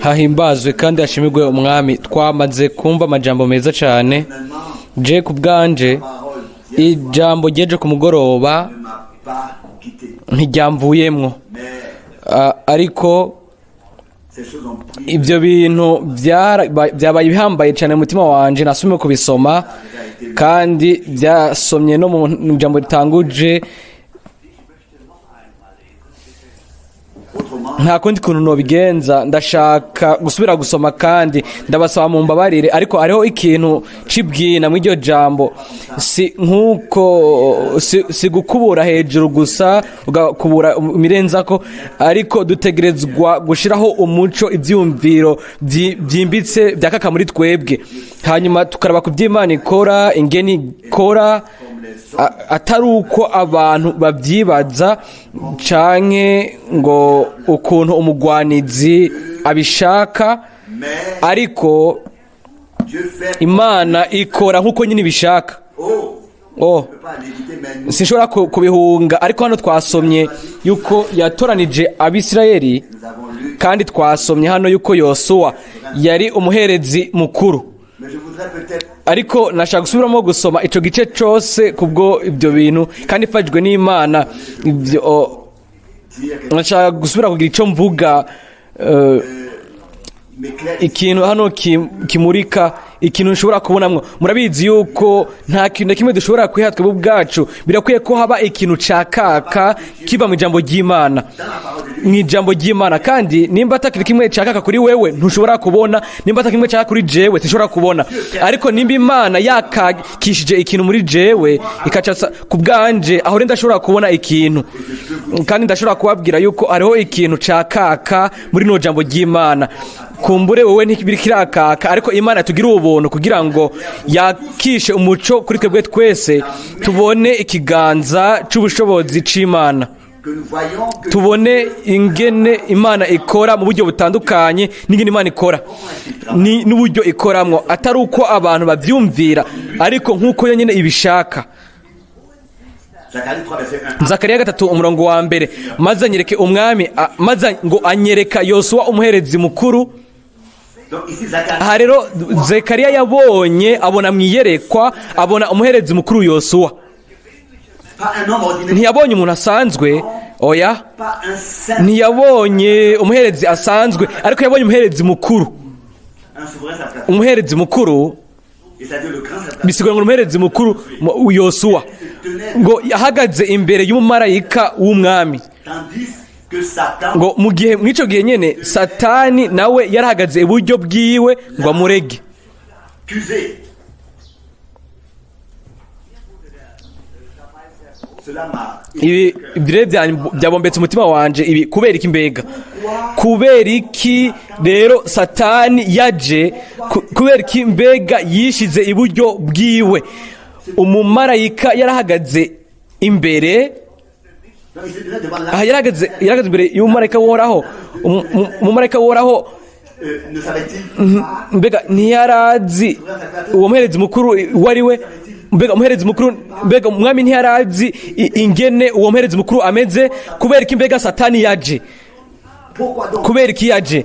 hahimbazwe kandi hashimirwe umwami. Twamaze kumva amajambo meza cyane. Je ku bwanje ijambo ryeje ku mugoroba ntiryamvuyemwo, ariko ibyo bintu byabaye bihambaye cyane mu mutima wanje. Nasomye kubisoma kandi byasomye no mu jambo ritanguje. Nta kundi kuntu nobigenza, ndashaka gusubira gusoma kandi ndabasaba mu mbabarire, ariko hariho ikintu cibwina mu iryo jambo. Si nkuko si gukubura hejuru gusa ugakubura mirenzako, ariko dutegerezwa gushiraho umuco, ivyumviro byimbitse byakaka muri twebwe, hanyuma tukaraba ku by'Imana ikora, ingeni ikora, atari uko abantu babyibaza canke ngo ukuntu umugwanizi abishaka, ariko Imana ikora nkuko nyine ibishaka. Sinshobora kubihunga, ariko hano twasomye yuko yatoranije Abisirayeli, kandi twasomye hano yuko Yosuwa yari umuherezi mukuru. Ariko nashaka gusubiramo gusoma ico gice cyose kubwo ibyo bintu, kandi fajwe n'Imana. Ibyo nashaka gusubira kugira ico mvuga, ikintu hano kimurika, ikintu nshobora kubonamwo. Murabizi yuko nta kintu na kimwe dushobora kwihatwa ubwacu, birakwiye ko haba ikintu cakaka kiva mu ijambo ry'Imana, mu ijambo ry'Imana. Kandi nimba atakiri kimwe cakaka kuri wewe ntushobora kubona, nimba atakimwe cakaka kuri jewe sinshobora kubona, ariko nimba Imana yakakishije ikintu muri jewe ikaca ku bwanje, aho rero ndashobora kubona ikintu. Kandi ndashobora kubabwira yuko hariho ikintu cakaka muri no jambo ry'Imana. Kumbure wowe ntibiri kirakaka, ariko Imana tugira ubuntu kugira ngo yakishe umuco kuri twebwe twese, tubone ikiganza c'ubushobozi c'Imana, tubone ingene Imana ikora mu buryo butandukanye, n'ingene Imana ikora n'uburyo ikoramwo, atari uko abantu bavyumvira, ariko nkuko yo nyene ibishaka. Zakariya 3:1, maze anyereke umwami, maze ngo anyereka Yosuwa umuherezi mukuru. Aha rero Zakariya yabonye, abona mwiyerekwa, abona umuherezi mukuru Yosuwa. Ntiyabonye umuntu asanzwe, oya, ntiyabonye umuherezi asanzwe, ariko yabonye umuherezi mukuru. Umuherezi mukuru bisigura ngo umuherezi mukuru Yosuwa ngo yahagaze imbere y'umumarayika w'umwami, ngo mu gihe mw'ico gihe nyene Satani nawe yarahagaze iburyo bwiwe ngo amurege. Ibi byabombetse umutima wanje. Ibi kubera iki mbega? Kubera iki rero Satani yaje? Kubera iki mbega yishize iburyo bwiwe? Umumarayika yarahagaze imbere, yarahagaze imbere y'umumarayika woraho. Umumarayika woraho mbega ntiyarazi uwo muherezi mukuru wari we? Mbega umuherezi mukuru, mbega umwami ntiyarazi ingene uwo muherezi mukuru ameze? Kubera iki mbega Satani yaje? Kubera iki yaje?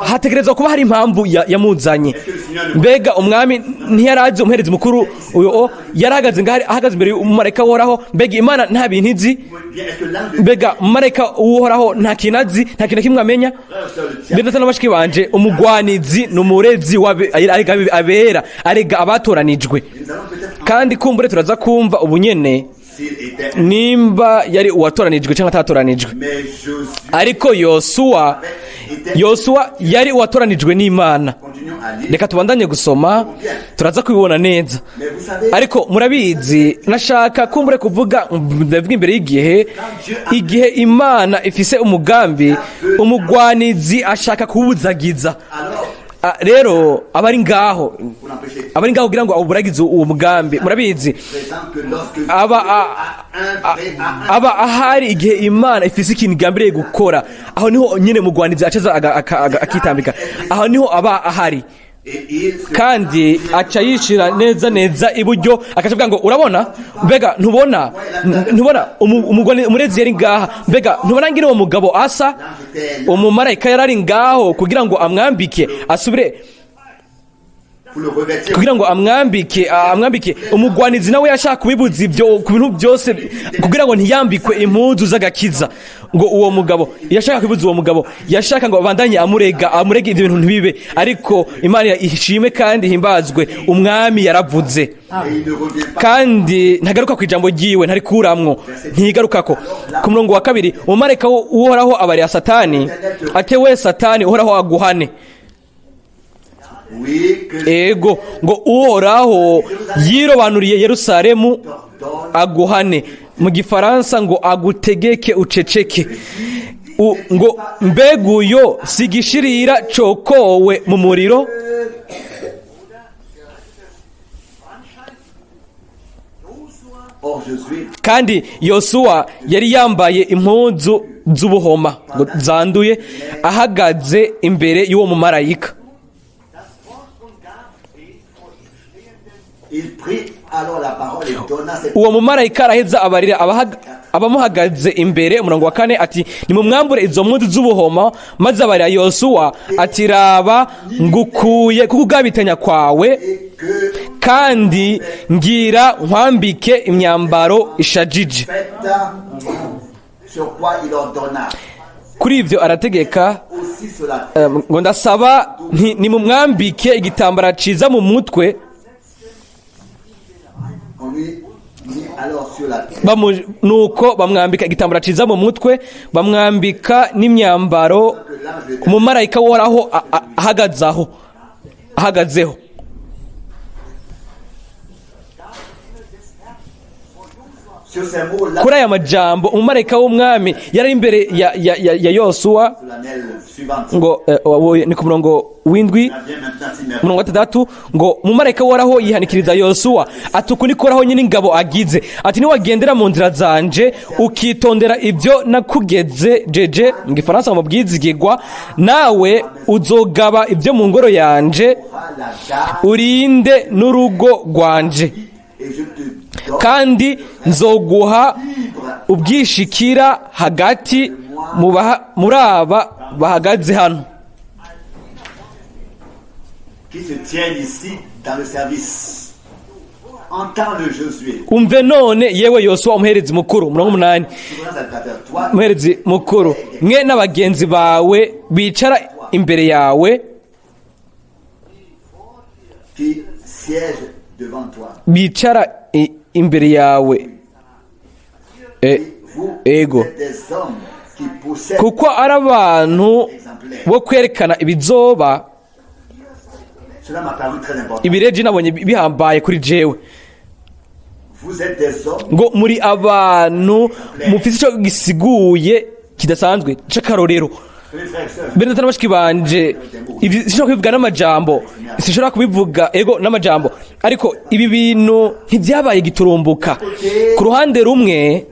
Hategerezwa kuba hari impamvu yamuzanye. Mbega umwami ntiyarazi umuherezi mukuru uyo yarahagaze ngahari, ahagaze imbere y'umumarayika woraho? Mbega Imana nta bintu izi? Mbega umumarayika woraho nta kintu azi, nta kintu kimwe amenya? Mbega n'abashiki banje, umugwanizi n'umurezi abera, arega abatoranijwe. Kandi kumbure turaza kumva ubunyene nimba yari uwatoranijwe cyangwa atatoranijwe, ariko Yosuwa yari uwatoranijwe n'Imana. Reka tubandanye gusoma turaza kubibona neza. Ariko murabizi, nashaka kumbure kuvuga ndavuga imbere igihe Imana ifise umugambi, umugwanizi ashaka kubuzagiza. Rero abari ngaho kugira ngo aburagize uwo mugambi. Murabizi aba ahari igihe Imana ifise ikintu igambiriye gukora, aho niho nyine mugwanizi acaza akitambika, aho niho aba ahari. kandi aca yishira neza neza iburyo akavuga ngo urabona mbega ntubona umurezi yari ngaha mbega ntubona ngira uwo mugabo asa umumarayika yarari ngaho kugira ngo amwambike asubire kugira ngo amwambike umugwanizi nawe yashaka kubibuza ibyo ku bintu byose kugira ngo ntiyambikwe impuzu z'agakiza ngo uwo mugabo yashaka kubibuza uwo mugabo yashaka ngo abandanye amurega ibyo bintu ntibibe ariko Imana ishime kandi himbazwe umwami yaravuze kandi ntagaruka ku ijambo ryiwe ntarikuramwo ntigarukako ku murongo wa 2 umumarayika uhoraho abariya Satani atewe Satani uhoraho aguhane ego ngo uhoraho yirobanuriye Yerusalemu aguhane mu gifaransa ngo agutegeke uceceke ngo mbeguyo sigishirira cokowe mu muriro kandi Yosuwa yari yambaye impuzu z'ubuhoma ngo zanduye ahagaze imbere y'uwo mumarayika uwo mumarayika araheza abarira abamuhagaze imbere umurongo wa 4 ati nimumwambure izo mpuzu z'ubuhoma maze abarira Yosuwa ati raba ngukuye kukugabitanya kwawe kandi ngira nkwambike imyambaro ishajije kuri ivyo arategeka ngo ndasaba nimumwambike igitambara ciza mu mutwe nuko bamwambika igitambara ciza mu mutwe bamwambika n'imyambaro umumarayika woraho ahagazeho kuri aya majambo umumarayika w'umwami yari imbere ya Yosuwa ngo ni ku murongo w'indwi murongo 3 ngo umumarayika woraho yihanikiriza Yosuwa ati uku nikoraho nyine ingabo agize ati niwagendera mu nzira zanje ukitondera ibyo nakugeze jeje mu gifaransa mu bwizigirwa nawe uzogaba ibyo mu ngoro yanje urinde n'urugo rwanje kandi nzoguha ubwishikira hagati muri aba bahagaze hano umve none yewe Yosuwa umuherezi mukuru murongo 8 umuherezi mukuru mwe n'abagenzi bawe bicara imbere yawe bicara imbere yawe ego kuko ari abantu bo kwerekana ibizoba ibireji nabonye bihambaye kuri jewe ngo muri abantu mufite icyo gisiguye kidasanzwe c'akarorero Bene Data n'abashiki banje sinshobora kubivuga n'amajambo sinshobora kubivuga ego n'amajambo ariko ibi bintu ntibyabaye giturumbuka ku ruhande rumwe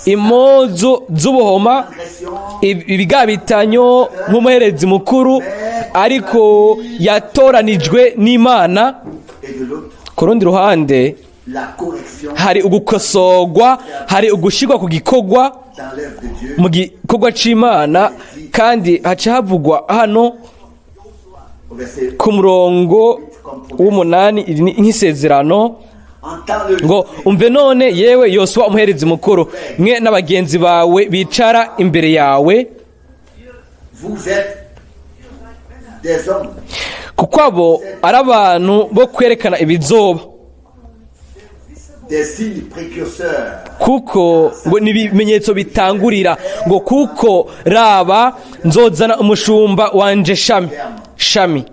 impuzu z'ubuhoma ibigabitanyo nk'umuherezi mukuru ariko yatoranijwe n'Imana ku rundi ruhande hari ugukosorwa hari ugushirwa ku gikorwa mu gikorwa c'Imana kandi haca havugwa hano ku murongo w'8 nk'isezerano ngo umve none yewe Yosuwa umuherezi mukuru mwe n'abagenzi bawe bicara imbere yawe kuko abo ari abantu bo kwerekana ibizoba kuko ngo nibimenyetso bitangurira ngo kuko raba nzozana umushumba wanje shami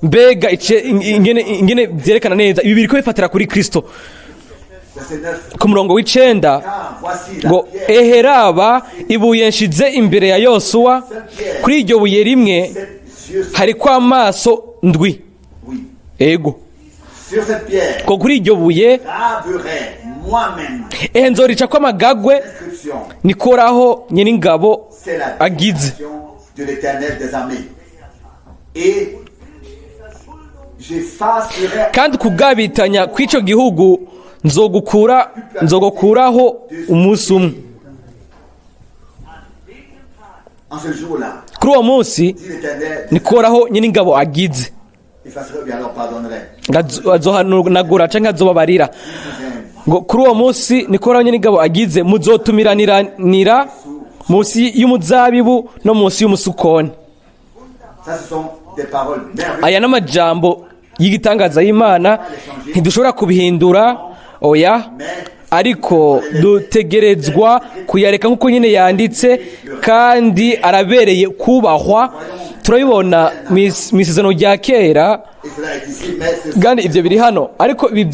mbega ingene byerekana neza ibi biriko bifatira kuri Kristo ku murongo w'9 ngo eheraba ibuye nshize imbere ya Yosuwa kuri iryo buye rimwe hari kwa maso ndwi ego ko kuri iryo buye nzorica ko amagagwe nikoraho nyene ingabo agize. de l'Éternel des armées. Et j'effacerai kandi kugabitanya kw'ico gihugu nzogukuraho umunsi umwe. en ce jour-là, kuri uwo munsi dit l'Éternel, nikoraho nyene ingabo agize, effacerai, bien alors pardonnerai. azohanagura canke azobabarira ngo kuri uwo munsi nikoraho nyene ingabo agize, muzotumiriranira munsi y'umuzabibu no munsi y'umusukoni. Ça, ce sont des paroles merveilleuses. aya n'amajambo y'igitangaza y'Imana, ntidushobora kubihindura oya, ariko dutegerezwa kuyareka nk'uko nyine yanditse, kandi arabereye kubahwa. turabibona mu isezerano rya kera, Et cela est ici, mais ce kandi ibyo biri hano, ariko ibi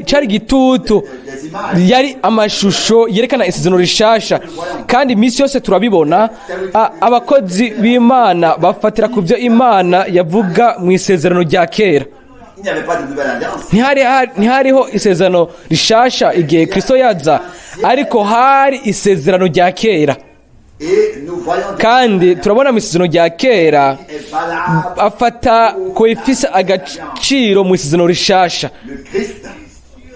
cari igitutu, des images. yari amashusho yerekana isezerano rishasha, kandi iminsi yose turabibona. Abakozi b'Imana bafatira ku byo Imana yavuga mu isezerano rya kera. Il n'y avait pas de nouvelle alliance. ntihariho isezerano rishasha igihe Kristo yaza, ariko hari isezerano rya kera, Et nous voyons kandi turabona mu isezerano rya kera est valable. afata ko ifise agaciro mu isezerano rishasha. Le Christ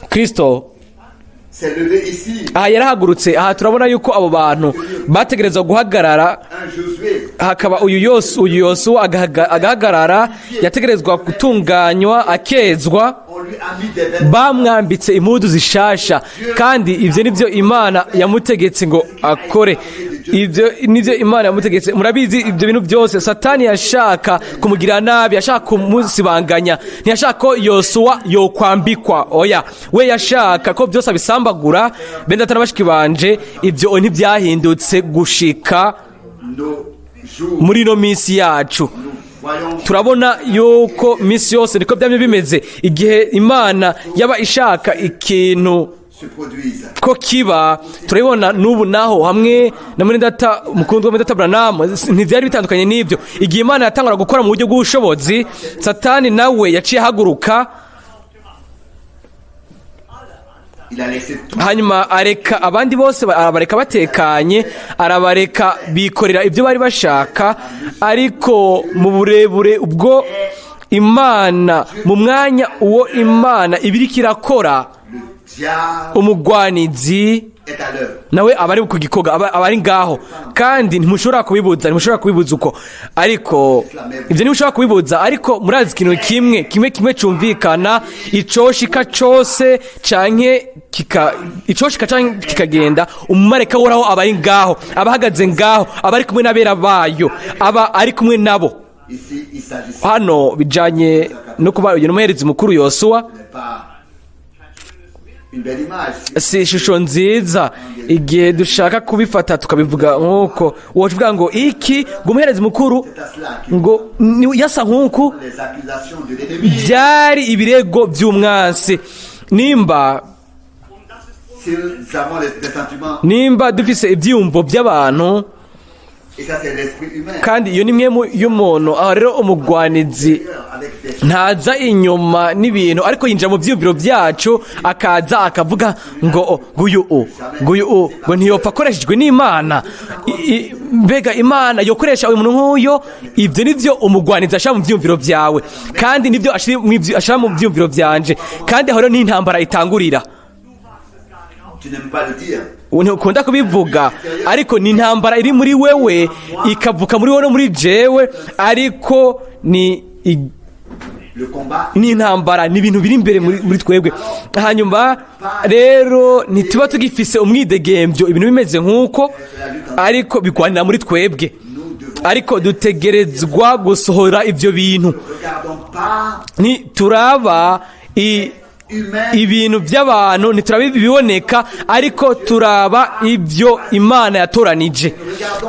Kristo s'est levé ici. aha yarahagurutse. Aha turabona yuko abo bantu bategerezwa guhagarara, Un Josué hakaba uyu Yosuwa agahagarara, yategerezwa gutunganywa, akezwa, on lui a mis des vêtements. bamwambitse impudu zishasha, kandi ivyo nivyo Imana yamutegetse ngo akore. Ivyo nivyo Imana yamutegetse. Murabizi ivyo bintu byose Satani yashaka kumugirira nabi, yashaka kumusibanganya, ntiyashaka ko Yosuwa yokwambikwa, oya, we yashaka ko byose abisambagura. Bene Data n'abashiki banje, ivyo ntibyahindutse gushika Nos jours, muri no minsi yacu. voyons Turabona yuko minsi yose niko byamye bimeze. Igihe Imana yaba ishaka ikintu se produisent. ko kiba, turabibona n'ubu naho hamwe na Mwene Data, mukundwa Mwene Data Branham, ntivyari bitandukanye n'ivyo. Igihe Imana yatangura gukora mu buryo bw'ubushobozi, Satani nawe yaciye ahaguruka, Il a laissé tout. hanyuma areka abandi bose, arabareka batekanye, arabareka bikorera ibyo bari bashaka. Ariko mu burebure ubwo Imana, mu mwanya uwo Imana ibiriko irakora, Le diable umugwanizi est à l'œuvre. nawe aba ari ku gikorwa, aba ari ngaho, kandi ntimushobora kubibuza uko. Ariko ibyo ntimushobora kubibuza, ariko murazi ikintu kimwe cumvikana, icoshika cose canke icoshika canke kikagenda, umumarayika w'Uhoraho aba ari ngaho, aba ahagaze ngaho, aba ari kumwe n'abera bayo, aba ari kumwe nabo. Ici, il s'agissait Hano bijanye no kuba uyu n'umuherezi mukuru Yosuwa, pas une belle image. si ishusho nziza. Igihe dushaka kubifata tukabivuga nk'uko wovuga ngo iki, ngo umuherezi mukuru C'est à cela que ngo yasa nk'uku, les accusations de l'ennemi. byari ibirego by'umwansi. Si nous avons des sentiments, nimba dufise ibyiyumvo by'abantu, et ça c'est l'esprit humain, kandi iyo ni imwe y'umuntu. Aho rero umugwanizi avec des ntaza inyuma n'ibintu, ariko yinjira mu byiyumviro byacu, akaza akavuga ngo nguyu ngo ntiyopfa akoreshejwe n'Imana. Mbega Imana yokoresha uyu muntu nk'uyo? Ibyo nivyo umugwanizi ashira mu byiyumviro byawe, kandi nivyo ashira mu byiyumviro byanje, kandi aho rero ni intambara itangurira. tu n'aimes pas le dire. Ntukunda kubivuga, ariko ni intambara iri muri wewe, ikavuka muri wowe no muri jewe, ariko Le combat, ni intambara, ni ibintu biri imbere muri twebwe. Hanyuma rero ntituba tugifise umwidegembyo, ibintu bimeze nk'uko, ariko bigwanira muri twebwe. Ariko dutegerezwa gusohora ivyo bintu. regardons pas Turaba humain, ibintu by'abantu, ntituraba ibiboneka, ariko turaba ibyo Imana yatoranije,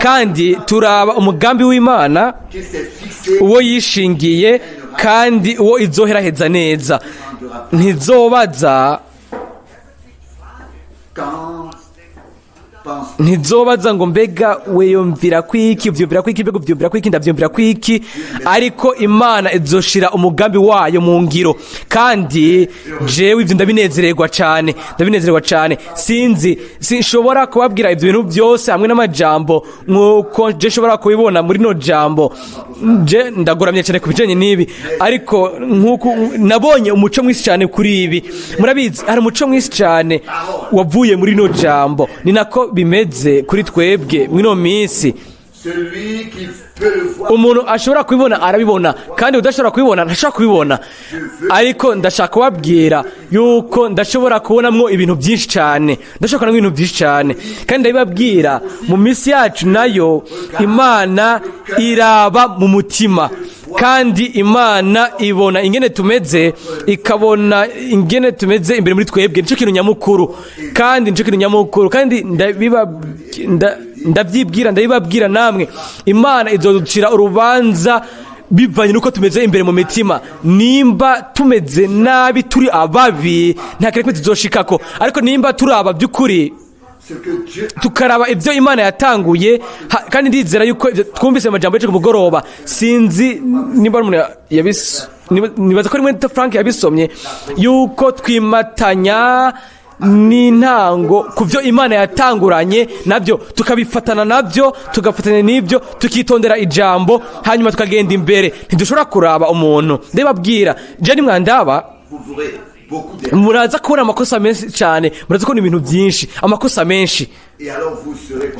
kandi turaba umugambi w'Imana, qui s'est fixé uwo yishingiye, kandi uwo izoheraheza neza. Ntizobaza quand ntizobaza ngo mbega wiyumvira kwiki uvyumvira kwiki mbega uvyumvira kwiki ndavyumvira kwiki, ariko Imana izoshira umugambi wayo mu ngiro. Kandi jewe ivyo ndabinezererwa cane, sinshobora kubabwira ivyo bintu byose hamwe n'amajambo nk'uko je nshobora kubibona muri no jambo. Je ndagoramye cyane ku bijanye n'ibi, ariko nk'uko nabonye umuco mwisi cyane kuri ibi. Murabizi hari umuco mwisi cyane wavuye muri no jambo, ni nako bimeze kuri twebwe mwino minsi. Umuntu ashobora kubibona arabibona, kandi udashobora kubibona ntashobora kubibona. Ariko ndashaka kubabwira yuko ndashobora kubonamwo ibintu byinshi cyane, kandi ndabibabwira mu minsi yacu nayo Imana iraba mu mutima, kandi Imana ibona ingene tumeze, ikabona ingene tumeze imbere muri twebwe. Nico kintu nyamukuru, kandi ndabibabwira namwe, Imana izoducira urubanza bivanye nuko tumeze imbere mu mitima. Nimba tumeze nabi, turi ababi, nta kintu tuzoshikako, ariko nimba turi aba by'ukuri tukaraba ibyo Imana yatanguye. Kandi ndizera yuko twumvise amajambo y'ejo ku mugoroba, sinzi nimba umuntu nibaza ko Mwene Data Frank yabisomye, yuko twimatanya n'intango ku byo Imana yatanguranye nabyo, tukabifatana nabyo, tugafatanya n'ibyo, tukitondera ijambo, hanyuma tukagenda imbere. Ntidushobora kuraba umuntu. Ndababwira je ni mwandaba, muraza kubona amakosa menshi cyane, muraza kubona ibintu byinshi, amakosa menshi.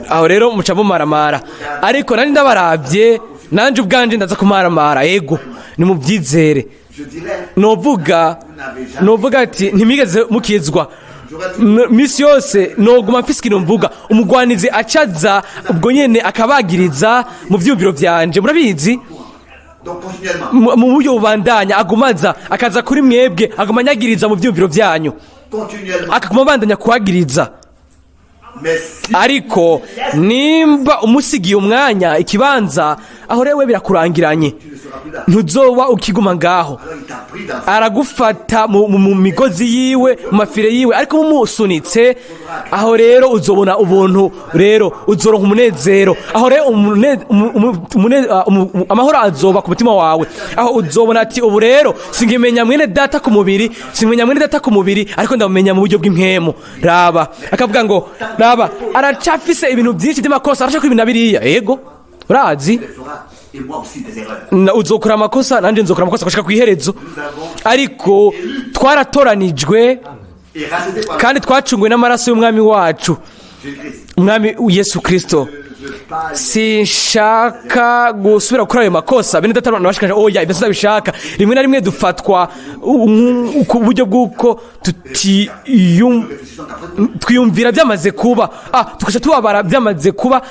Aho rero muca mumaramara, ariko nari ndabarabye nanje ubwanje ndaza kumaramara. Yego ni mu byizere, novuga ati ntimigeze mukizwa. Misi yose noguma mfise ikintu mvuga, umugwanizi acaza ubwo nyene akabagiriza mu vyumviro vyanje. Murabizi mu buryo bubandanya, agumaza akaza kuri mwebwe, agumanyagiriza mu vyumviro vyanyu, akaguma bandanya kuhagiriza. Ariko nimba umusigiye umwanya, ikibanza, aho rewe birakurangiranye, ntuzoba ukiguma ngaho. Aragufata mu migozi yiwe, mu mafire yiwe, ariko mumusunitse, aho rero uzobona ubuntu, rero uzoronka umunezero. Aho rero amahoro azoba ku mutima wawe. Aho uzobona ati ubu rero singimenya Mwene Data ku mubiri, ariko ndamumenya mu buryo bw'impwemu. Raba akavuga ngo raba aracafise ibintu byinshi by'amakosa, arashaka ibintu biriya. Yego urazi, uzokora amakosa, nanje nzokora amakosa gushika kwiherezo. Ariko twaratoranijwe kandi twacungwe n'amaraso y'umwami wacu, umwami Yesu Kristo. Sinshaka gusubira gukora ayo makosa. Bene Data nabashikaje oya, ibyo ndabishaka. Rimwe na rimwe dufatwa ku buryo bw'uko twiyumvira byamaze kuba, tukaca tubabara byamaze kuba,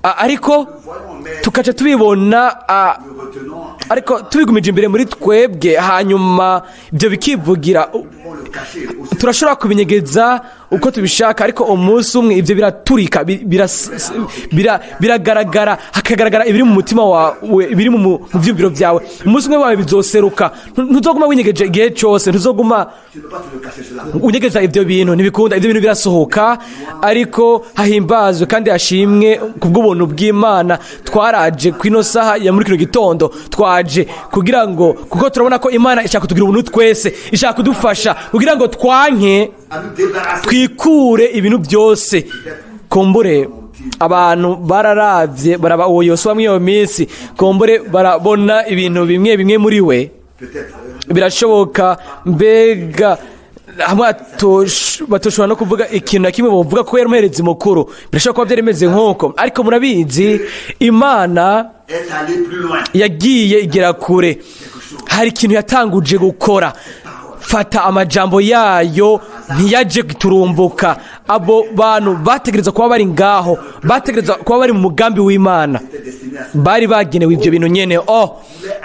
ariko tukaca tubibona, ariko tubigumije imbere muri twebwe, hanyuma ibyo bikivugira. Turashobora kubinyegeza uko tubishaka, ariko umunsi umwe ibyo biraturika, biragaragara, hakagaragara ibiri mu mutima wawe, ibiri mu vyumviro vyawe. Umunsi umwe wawe bizoseruka. Ntuzoguma winyegeje igihe cyose, ntuzoguma unyegeza ivyo bintu, ntibikunda. Ivyo bintu birasohoka, ariko hahimbazwe kandi hashimwe kubw'ubuntu bw'Imana. Twaraje kwino saha ya muri kino gitondo, twaje kugira ngo, kuko turabona ko Imana ishaka kutugira ubuntu twese, ishaka kudufasha kugira ngo twanke twikure ibintu byose. Kumbure abantu bararavye, baraba uwo Yosuwa mw'iyo minsi, kumbure barabona ibintu bimwe muri we. Birashoboka mbega hamwe batoshobora no kuvuga ikintu na kimwe bavuga ko yari umuherezi mukuru. Birashoboka kuba byari bimeze nk'uko, ariko murabizi Imana yagiye igera kure. Hari ikintu yatanguje gukora. Fata amajambo yayo ntiyaje giturumbuka. Abo bantu bategereza kuba bari ngaho, bategereza kuba bari mu mugambi w'Imana, bari bagenewe ibyo bintu nyene.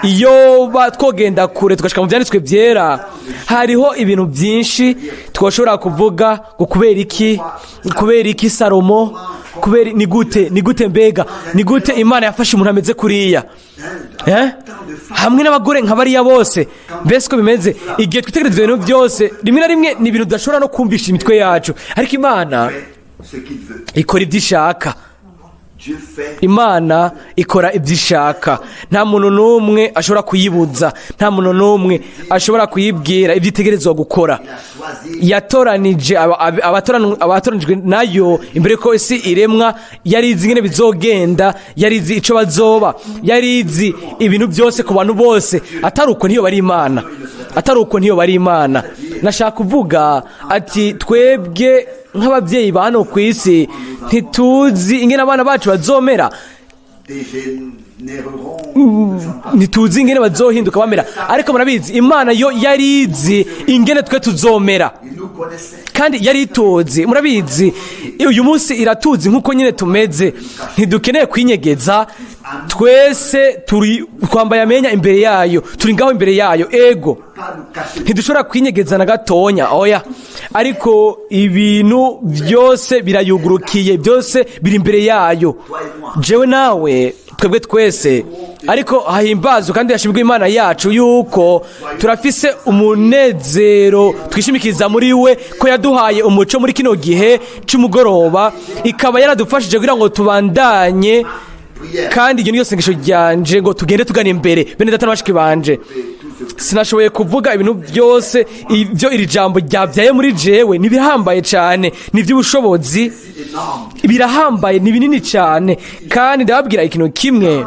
Iyo twogenda kure tugashika mu byanditswe byera, hariho ibintu byinshi twashobora kuvuga ngo kubera iki Salomo, kubera ni gute mbega ni gute Imana yafashe umuntu ameze kuriya, hamwe n'abagore nka bariya bose. Mbese ko bimeze igihe twitegereza ibintu byose, rimwe na rimwe ni ibintu tudashobora no kumvisha imitwe yacu, ariko Imana ce qu'il veut. ikora ibyo ishaka. Dieu fait. Imana ikora ibyo ishaka, nta muntu n'umwe ashobora kuyibuza, nta muntu n'umwe ashobora kuyibwira ibyo itegerezwa gukora. Il a choisi. Yatoranije abatoranijwe nayo imbere ko isi iremwa, yarizi ingene bizogenda, yarizi ico bazoba, yarizi ibintu byose ku bantu bose. Atari uko ntiyo bari Imana, atari uko ntiyo bari Imana. Nashaka kuvuga ati twebwe nk'ababyeyi ba hano ku isi ntituzi ingene abana bacu bazomera, ntituzi ingene bazohinduka bamera, ariko murabizi Imana yo yarizi ingene twe tuzomera kandi yari ituzi. Murabizi uyu munsi iratuzi nk'uko nyine tumeze, ntidukeneye kwinyegeza, twese twambaye amenya imbere yayo, turi ngaho imbere yayo, ego ntidushobora kwinyegeza na gatonya, oya, ariko ibintu byose birayugurukiye, byose biri imbere yayo, jewe nawe, twebwe twese. Ariko hahimbazwe kandi hashimwe Imana yacu yuko turafise umunezero twishimikiza muri we, ko yaduhaye umuco muri kino gihe cy'umugoroba, ikaba yaradufashije kugira ngo tubandanye. Kandi iyo niyo sengesho ryanje, ngo tugende tugana imbere. Bene Data n'abashiki banje, sinashoboye kuvuga ibintu byose ibyo iri jambo ryabyaye muri jewe, nibirahambaye cyane, niby'ubushobozi, birahambaye, ni binini cyane. Kandi ndababwira ikintu kimwe,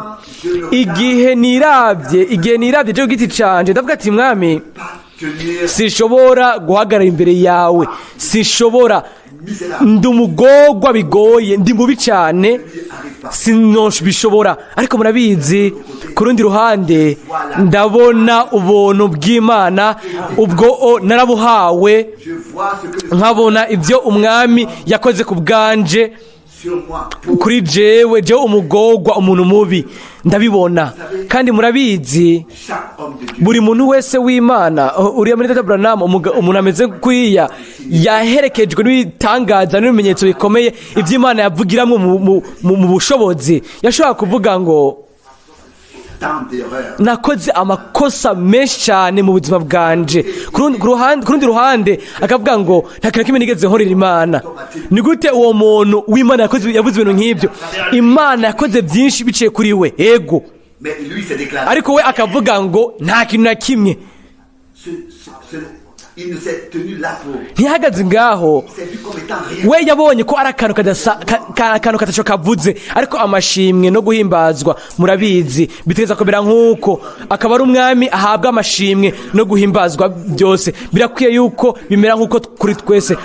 igihe niravye je giti canje, ndavuga ati Mwami, sinshobora guhagarara imbere yawe, sinshobora, ndi umugorwa bigoye, ndi mubi cyane, sinobishobora. Ariko murabizi, ku rundi ruhande ndabona ubuntu bw'Imana, ubwo narabuhawe, nkabona ibyo Umwami yakoze ku bwanje kuri jewe umugorwa, umuntu mubi, ndabibona. Kandi murabizi, buri muntu wese w'Imana, uriya muri Data Branham, umuntu ameze kuriya, yaherekejwe n'ibitangaza n'ibimenyetso bikomeye iby'Imana yavugiramwo mu bushobozi. Yashobora kuvuga ngo nakoze amakosa menshi cyane mu buzima bwanje. Ku rundi ruhande akavuga ngo nta kintu kimwe nigeze nkorera Imana. Ni gute uwo muntu w'Imana yavuze ibintu nk'ibyo? Imana yakoze byinshi biciye kuri we, ego, ariko we akavuga ngo nta kintu na kimwe. Ntihagaze ngaho, we yabonye ko ari akantu katasho kavuze, ariko amashimwe no guhimbazwa, murabizi, biteza kumera nk'uko akaba ari Umwami ahabwa amashimwe no guhimbazwa, byose birakwiye yuko bimera nk'uko kuri twese.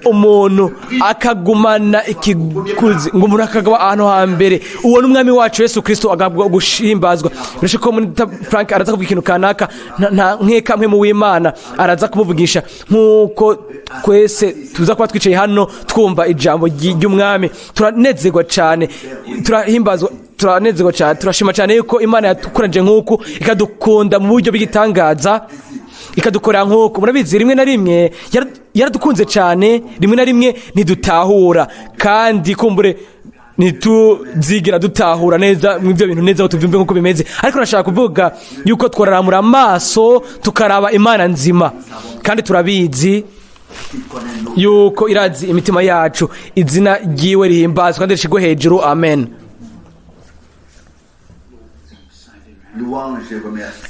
Umuntu akagumana ikiguzi, ngo umuntu akagaba ahantu hambere, uwo n'Umwami wacu Yesu Kristo agabwa gushimbazwa. Birashika ko Mwene Data Frank araza kuvuga ikintu kanaka, nta nk'ekamwe mu w'Imana araza kumuvugisha, nk'uko twese tuza kuba twicaye hano twumva ijambo ry'Umwami. Turanezerwa cyane, turahimbazwa, turanezerwa cyane, turashima cyane yuko Imana yatukoranje nk'uko, ikadukunda mu buryo bw'igitangaza, ikadukorera nk'uko. Murabizi, rimwe na rimwe yaradukunze cyane, rimwe na rimwe ntidutahura, kandi kumbure ntituzigira dutahura neza mu ibyo bintu neza ngo tubyumve nk'uko bimeze. Ariko nashaka kuvuga yuko tworaramura amaso tukaraba Imana nzima, kandi turabizi yuko irazi imitima yacu. Izina ryiwe rihimbazwe kandi rishigwe hejuru, amen.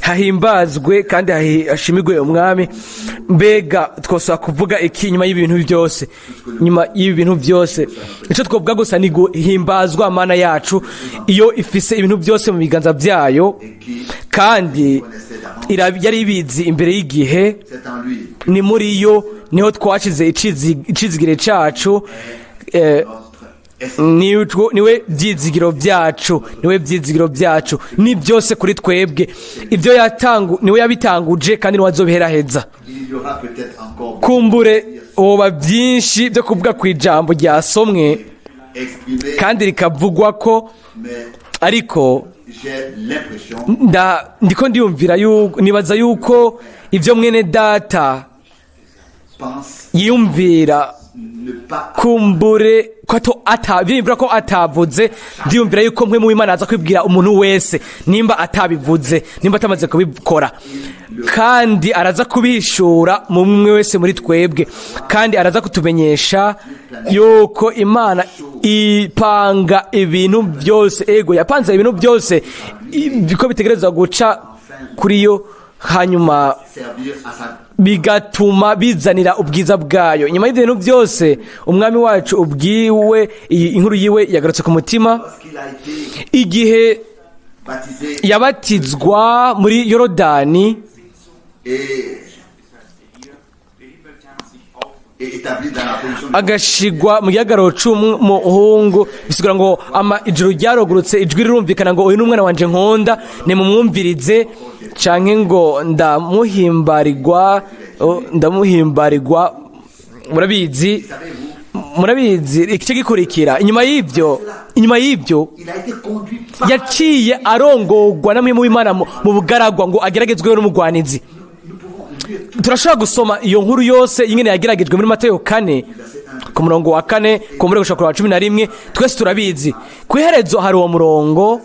Hahimbazwe kandi hashimigwe Umwami. Mbega twosaba kuvuga iki nyuma y'ibintu byose? Nyuma y'ibintu byose icyo twavuga gusa ni guhimbazwa Mana yacu, iyo ifise ibintu byose mu biganza byayo, kandi yari ibizi imbere y'igihe. Ni muri yo niho twashize icizigire cyacu, niwe byizigiro byacu, niwe byizigiro byacu, ni byose kuri twebwe. Ibyo niwe yabitanguje, kandi niwe azobiheraheza. Kumbure hoba byinshi byo kuvuga ku ijambo ryasomwe kandi rikavugwa ko, ariko ndiko ndiyumvira, nibaza yuko ibyo Mwene Data yiyumvira ne pas kumbure byiyumvira ko atavuze, ndiyumvira yuko mwe mu Imana aza kwibwira umuntu wese nimba atabivuze, nimba atamaze kubikora, kandi araza kubishura mu mwe wese muri twebwe, kandi araza kutumenyesha yuko Imana ipanga ibintu byose, yapanze ibintu byose biko bitegerezwa guca kuri yo, hanyuma servir à sa bigatuma bizanira ubwiza bwayo. Nyuma y'ibyo bintu byose umwami wacu ubwiwe, iyi inkuru yiwe yagarutse ku mutima lorsqu'il a été igihe baptisé yabatizwa muri Yorodani et établi dans la position de agashigwa mu gihagararo c'umuhungu, bisigura ngo ijuru ryarogurutse, ijwi rirumvikana ngo uyu ni umwana wanje nkunda, nimumwumvirize, canke ngo ndamuhimbarirwa. murabizi igice gikurikira, inyuma y'ibyo il a été conduit par yaciye arongorwa namwe mu Imana mu bugaragwa ngo ageragezweho n'umugwanizi. Turashobora gusoma iyo nkuru yose ingene yageragejwe muri Mateyo 4 ku murongo wa 4 ku murongo wa 11, twese turabizi. Ku iherezo hari uwo murongo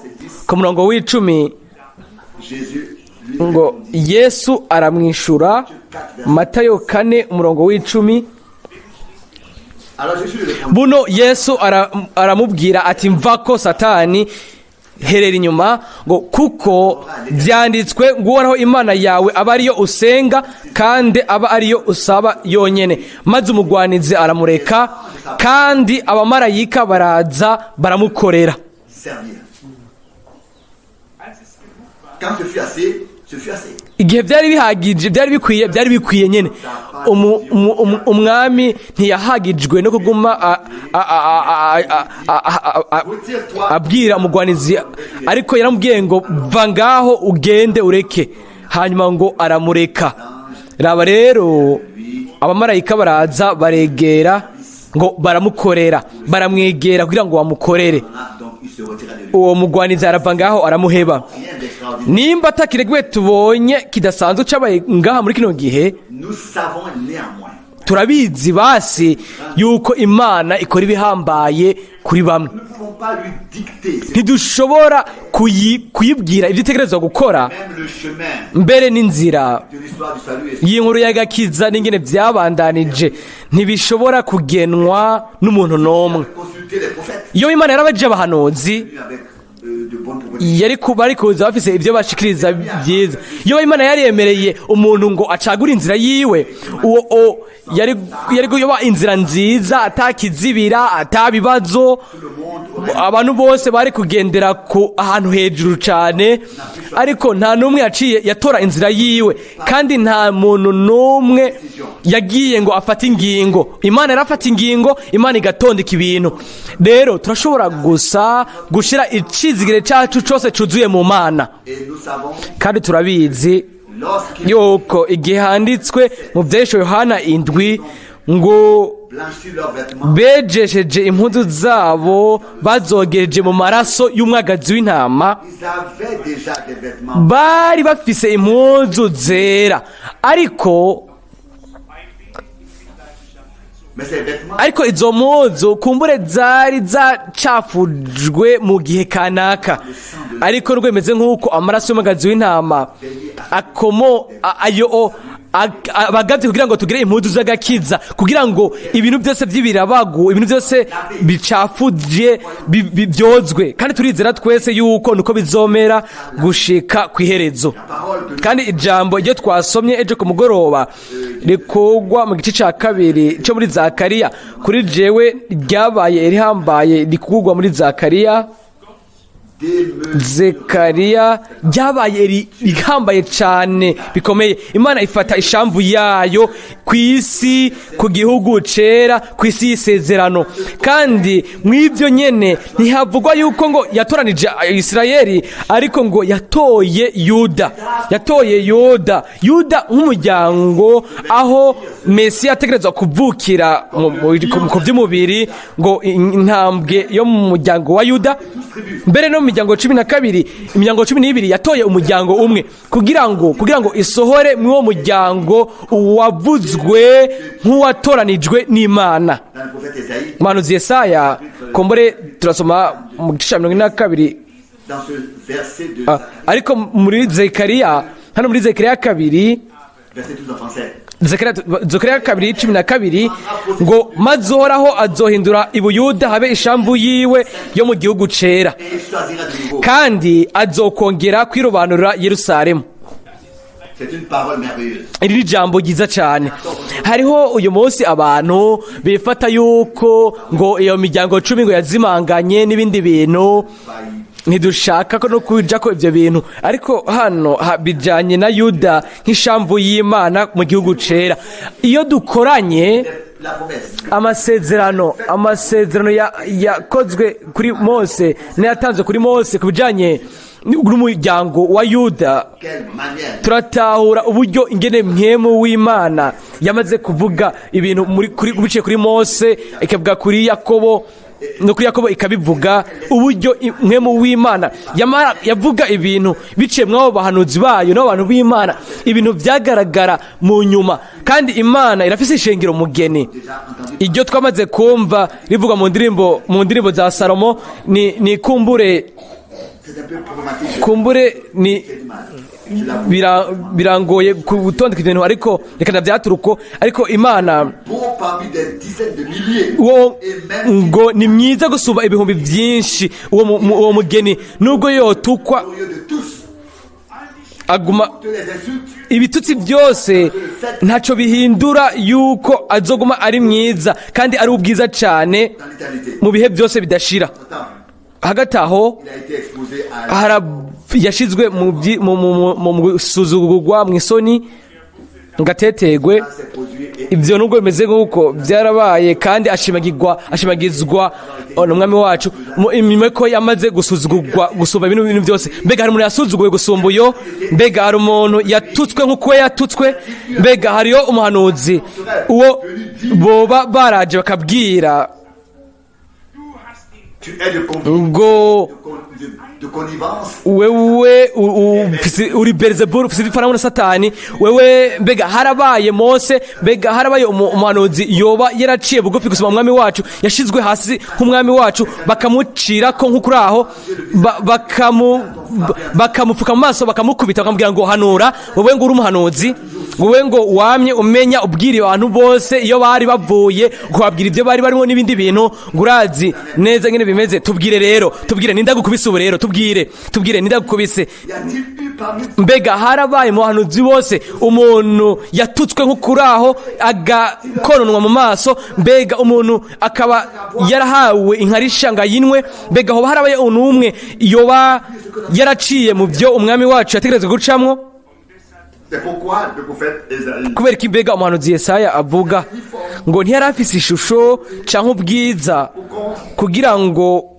ku murongo w'10 ngo Yesu aramwishura, Mateyo 4 umurongo w'10. Buno Yesu aramubwira ati mvako Satani, herera inyuma, ngo kuko byanditswe ngo uhoraho Imana yawe aba ariyo usenga kandi aba ariyo usaba yonyene. Maze umugwanizi aramureka, kandi abamarayika baraza baramukorera. Quand ce fut assez, ce fut assez. Igihe byari bihagije, byari bikwiye nyene. Umwami ntiyahagijwe no kuguma abwira umugwanizi, ariko yaramubwiye ngo va ngaho ugende ureke, hanyuma ngo aramureka. Raba rero abamarayika baraza baregera ngo baramukorera, baramwegera kugira ngo bamukorere. Uwo mugwanizi arava ngaho aramuheba. Nimba atakiregwe tubonye kidasanzwe cabaye ngaha muri kino gihe, turabizi basi yuko Imana ikora ibihambaye kuri bamwe. Ntidushobora kuyibwira ibyo itegerezwa gukora, mbere n'inzira y'inkuru y'agakiza n'ingene byabandanije ntibishobora kugenwa n'umuntu n'umwe. Iyo Imana yarabaje abahanuzi, bari kuza bafise ibyo bashikiriza byiza. Iyo Imana yaremereye umuntu ngo acagure inzira yiwe, uwo yari kuyoba inzira nziza, atakizibira, atabibazo, abantu bose bari kugendera ku ahantu hejuru cyane, ariko nta numwe yatora inzira yiwe, kandi nta muntu numwe yagiye ngo afate ingingo. Imana yarafata ingingo, Imana igatondeka ibintu. Rero turashobora gusa gushira icizigire cyacu cyose cuzuye mu Mana, kandi turabizi yuko igihe handitswe mu byesho Yohana 7 ngo bejesheje impuzu zabo bazogereje mu maraso y'umwagazi w'intama, bari bafise impuzu zera, ariko izo mpuzu kumbure zari zacafujwe mu gihe kanaka, ariko rwemeze nk'uko amaraso y'umwagazi w'intama abagabye kugira ngo tugire impuzu z'agakiza, kugira ngo ibintu byose by'ibirabagu, ibintu byose bicafuje byozwe. Kandi turizera twese yuko nuko bizomera gushika ku iherezo. Kandi ijambo iryo twasomye ejo ku mugoroba rikogwa mu gice ca 2 cyo muri Zakariya, kuri jewe ryabaye rihambaye, rikugwa muri Zakariya ryabaye rihambaye cyane bikomeye. Imana ifata ishamvu yayo ku isi, ku gihugu cera, ku isi y'isezerano, kandi mw'ibyo nyene ntihavugwa yuko ngo yatoranije Isirayeli, ariko ngo yatoye Yuda nk'umuryango, aho Mesiya ategerezwa kuvukira ku by'umubiri, ngo intambwe yo mu muryango wa Yuda, mbere no imiryango 12, imiryango 12 yatoye umuryango umwe kugira ngo isohore mw'uwo muryango wavuzwe nk'uwatoranijwe n'Imana. Dans le prophète Esaïe, Umuhanuzi Yesaya kombore turasoma mu gice cya 22. dans ce verset de Ariko muri Zekariya, hano muri Zekariya 2, verset 12 en français. Zekariya 2:12 ngo maze Uhoraho azohindura i Buyuda habe ishamvu yiwe yo mu gihugu cera, Et il choisira de nouveau. kandi azokongera kwirobanurira Yerusalemu. C'est une parole merveilleuse. Iri ni ijambo ryiza cyane. Hariho uyu munsi abantu bifata yuko ngo iyo miryango 10 ngo yazimanganye n'ibindi bintu, ntidushaka ko no kuja ko ivyo bintu, ariko hano bijanye na Yuda nk'ishamvu y'Imana mu gihugu cera. Iyo dukoranye La promesse. amasezerano yakozwe kuri Mose n'ayatanzwe kuri Mose kubijanye n'umuryango wa Yuda, Quelle manière turatahura uburyo ingene mwemu w'Imana yamaze kuvuga ibintu biciye kuri Mose, ikavuga kuri Yakobo, no kuri Yakobo ikabivuga uburyo mwemu w'Imana yavuga ibintu biciye mw'abo bahanuzi bayo n'abantu b'Imana, ibintu vyagaragara mu nyuma. Kandi Imana irafise ishengero mugeni. Iryo twamaze kumva rivuga mu ndirimbo za Salomo ni kumbure c'est un peu problématique. kumbure ni birangoye gutondeka ibintu, ariko reka ndavyaturuko. Ariko Imana Bon parmi des dizaines de milliers. uwo Et même ngo ni mwiza gusumba ibihumbi vyinshi. Uwo mugeni nubwo yotukwa au lieu de tous, aguma toutes les insultes, ibitutsi byose, ntaco bihindura yuko azoguma ari mwiza kandi ari ubwiza cane dans l'éternité. mu bihe byose bidashira. Pourtant, Hagati aho il a été exposé à yashizwe mu gusuzugurwa, mw'isoni, ngatetegwe. ses produits et Ibyo nubwo bimeze nk'uko byarabaye, kandi ashimagizwa n'umwami wacu inyuma ko yamaze gusuzugurwa gusumba ibintu byose. Mbega hari umuntu yasuzuguwe gusumba uyo? Mbega hari umuntu yatutswe nk'uko yatutswe? Mbega hariyo umuhanuzi uwo boba baraje bakabwira tu es de ngo connivence. wewe uri Beelzebul, ufise ifaranga na Satani wewe? Mbega harabaye Mose, mbega harabaye umuhanuzi yoba yaraciye bugufi gusoma umwami wacu, yashizwe hasi nk'umwami wacu, bakamucira ko nk'ukuri aho, bakamufuka mu maso, bakamukubita, bakamubwira ngo hanura, wowe ngo uri umuhanuzi, wowe ngo wamye umenya ubwira abantu bose iyo bari bavuye, ukababwira ibyo bari barimo n'ibindi bintu, ngo urazi neza ngene bimeze. Tubwire nindagukubise ubu rero, tubwire nindagukubise. Y a-t-il eu parmi Mbega harabaye mu bahanuzi bose umuntu yatutswe nk'ukuri aho, agakononwa mu maso? Mbega umuntu akaba yarahawe inkarisha ngo ayinwe? Mbega hoba harabaye umwe yoba yaraciye mu byo umwami wacu yategerezwa gucamwo? C'est pourquoi le prophète Esaïe Kubera ko mbega umuhanuzi Yesaya avuga ngo ntiyari afise ishusho canke ubwiza kugira ngo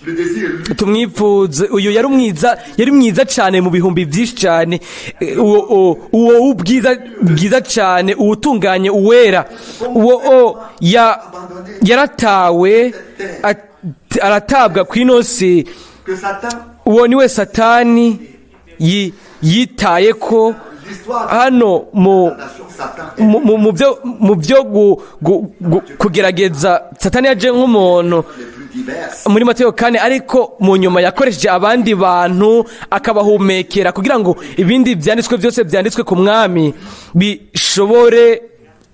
le désir lui tumwifuze. Uyu yari mwiza cyane mu bihumbi byinshi cyane, uwo bwiza cyane, uwutunganye, uwera, uwo yaratawe aratabwa kw'inosi. que Satan, Uwo niwe Satani yitaye ko hano Satan mu byo kugerageza. Satani yaje nk'umuntu les plus diverses. muri Mateyo 4, ariko mu nyuma yakoresheje abandi bantu akabahumekera kugira ngo ibindi byanditswe byose byanditswe ku mwami bishobore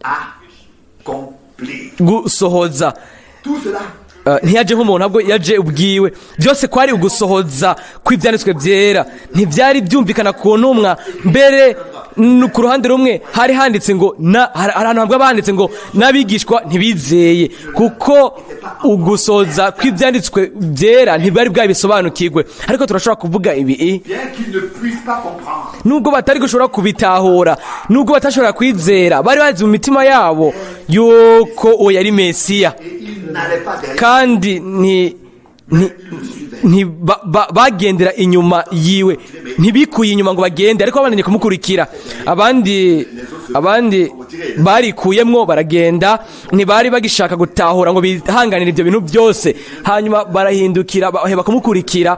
Accompli. gusohoza. Tout cela Ntiyaje nk'umuntu, ahubwo yaje ubwiwe. Byose kwari ugusohoza kw'ibyanditswe byera. Ntibyari byumvikana ku ntumwa. Mbere ku ruhande rumwe hari handitse ngo hari ahantu hamwe banditse ngo n'abigishwa ntibizeye, kuko ugusohoza kw'ibyanditswe byera ntibari bwabisobanukirwe. Ariko turashobora kuvuga ibi, bien qu'ils ne puissent pas comprendre. nubwo batari gushobora kubitahura, nubwo batashobora kwizera, bari bazi mu mitima yabo yuko uwo yari Mesiya, Et ils n'allaient pas derrière. kandi bagendera inyuma yiwe, ntibikuye inyuma ngo bagende, ariko babandanye kumukurikira. Abandi barikuyemwo baragenda, ntibari bagishaka gutahura ngo bihanganire ibyo bintu byose. Hanyuma barahindukira baheba kumukurikira,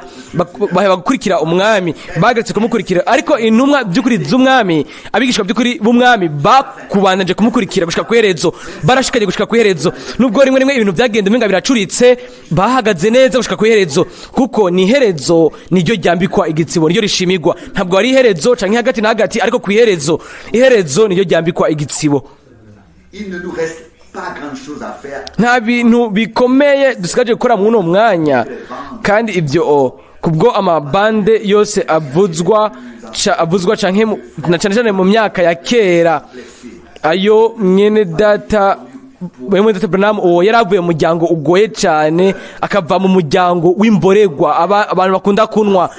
baheba gukurikira umwami, bagarutse kumukurikira. Ariko intumwa by'ukuri z'umwami, abigishwa by'ukuri b'umwami bakubandanje kumukurikira gushika kwerezo, barashikanye gushika kwerezo. Nubwo rimwe rimwe ibintu byagenda umenga biracuritse, bahagaze neza gushika kwerezo, kuko ni herezo niryo ryambikwa igitsibo, niryo rishimirwa. Ntabwo ari herezo canke hagati na hagati, ariko kwiherezo, iherezo niryo ryambikwa igitsibo. Il ne nous reste pas grand chose à faire. Nta bintu bikomeye dusigaje gukora muri uno mwanya, kandi ibyo kubwo amabande yose avuzwa canke na cyane mu myaka ya kera, ayo Mwene Data Frank uwo yaravuye mu muryango ugoye cyane, akava mu muryango w'imboregwa, abantu bakunda kunwa.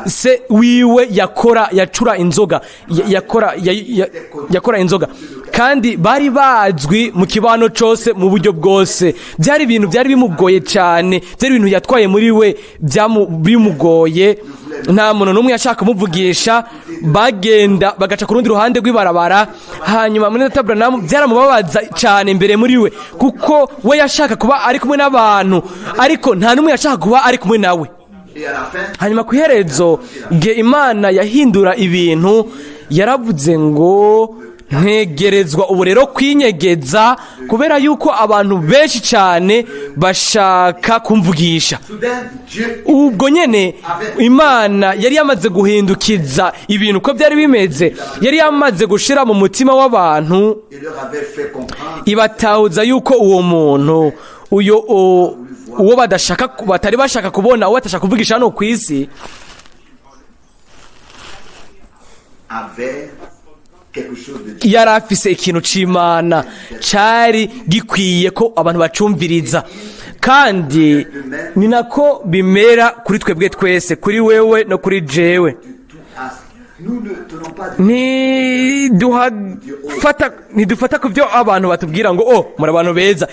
Se wiwe yacura inzoga, yakora inzoga, kandi bari bazwi mu kibano cyose mu buryo bwose. Byari ibintu byari bimugoye cyane, byari ibintu yatwaye muri we bimugoye. Nta muntu n'umwe yashaka kumuvugisha, bagenda bagaca ku rundi ruhande rw'ibarabara. Hanyuma Mwene Data Frank byaramubabaza cyane imbere muri we, kuko we yashaka kuba ari kumwe n'abantu, ariko nta n'umwe yashaka kuba ari kumwe nawe. Hanyuma ku iherezo igihe Imana yahindura ibintu, yaravuze ngo ntegerezwa ubu rero kwinyegeza, kubera yuko abantu benshi cyane bashaka kumvugisha. Ubwo nyene Imana yari yamaze guhindukiza ibintu uko byari bimeze, yari yamaze gushira mu mutima w'abantu, ibatahuza yuko uwo muntu uwo batari bashaka kubona, uwo batashaka kuvugisha hano ku isi, yari afise ikintu c'Imana cari gikwiye ko abantu bacumviriza. Kandi ni nako bimera kuri twebwe twese, kuri wewe no kuri jewe. Ntidufata ku byo abantu batubwira ngo muri abantu beza.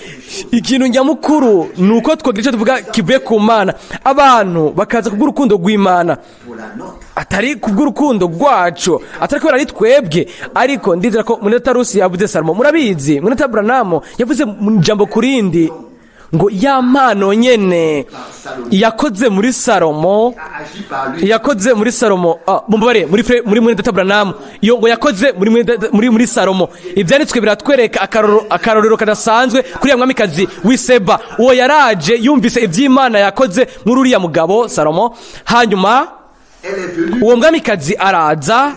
Ikintu nyamukuru ni uko twogira icyo tuvuga kivuye ku Mana, abantu bakaza kubw'urukundo rw'Imana, atari kubw'urukundo rwacu, atari kubera ari twebwe. Ariko ndizera ko Mwene Data yavuze Salomo, murabizi Mwene Data Frank yavuze mu jambo kurindi ngo ya mpano nyene yakoze muri Salomo, mumbare muri Mwene Data Frank iyo ngo yakoze muri Salomo. Ibyanditswe biratwereka akarorero kadasanzwe kuri ya mwamikazi w'Iseba, uwo yaraje yumvise iby'Imana yakoze muri uriya mugabo Salomo. Hanyuma uwo mwamikazi aza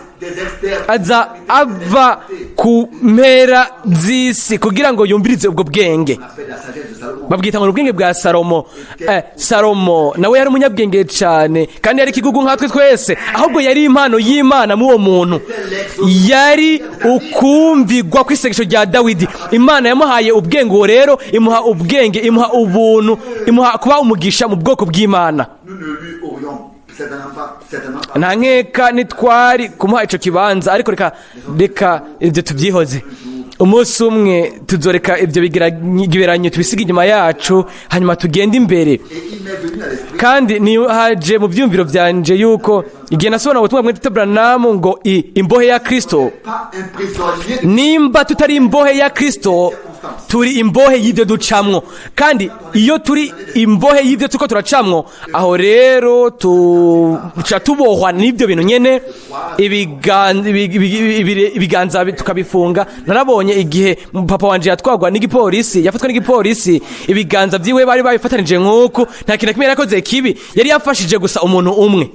ava ku mpera z'isi kugira ngo yumvirize ubwo bwenge. Babwita ngo ubwenge bwa Salomo. Salomo nawe yari umunyabwenge cyane, kandi yari ikigugu nkatwe twese, ahubwo yari impano y'Imana mu uwo muntu. Yari ukumvigwa kw'isengesho rya Dawidi. Imana yamuhaye ubwenge, uwo rero imuha ubwenge, imuha ubuntu, imuha kuba umugisha mu bwoko bw'Imana. Nta nkeka nitwari kumuha ico kibanza, ariko reka ibyo tubyihoze. Umunsi umwe tuzoreka ibyo bigeranyo tubisiga inyuma yacu, hanyuma tugenda imbere. Kandi haje mu byumviro byanje yuko igihe nasobona ubutumwa Mwene Data Frank ngo imbohe ya Kristo, nimba tutari imbohe ya Kristo, turi imbohe y'ibyo ducamwo. Kandi iyo turi imbohe y'ibyo tuko turacamwo, aho rero tuca tubohwa n'ibyo bintu nyene, ibiganza tukabifunga. Narabonye igihe papa wanje yatwagwa n'igipolisi, yafatwa n'igipolisi, ibiganza byiwe bari babifatanije nk'uko nta kintu kimwe yakoze kibi, yari yafashije gusa umuntu umwe.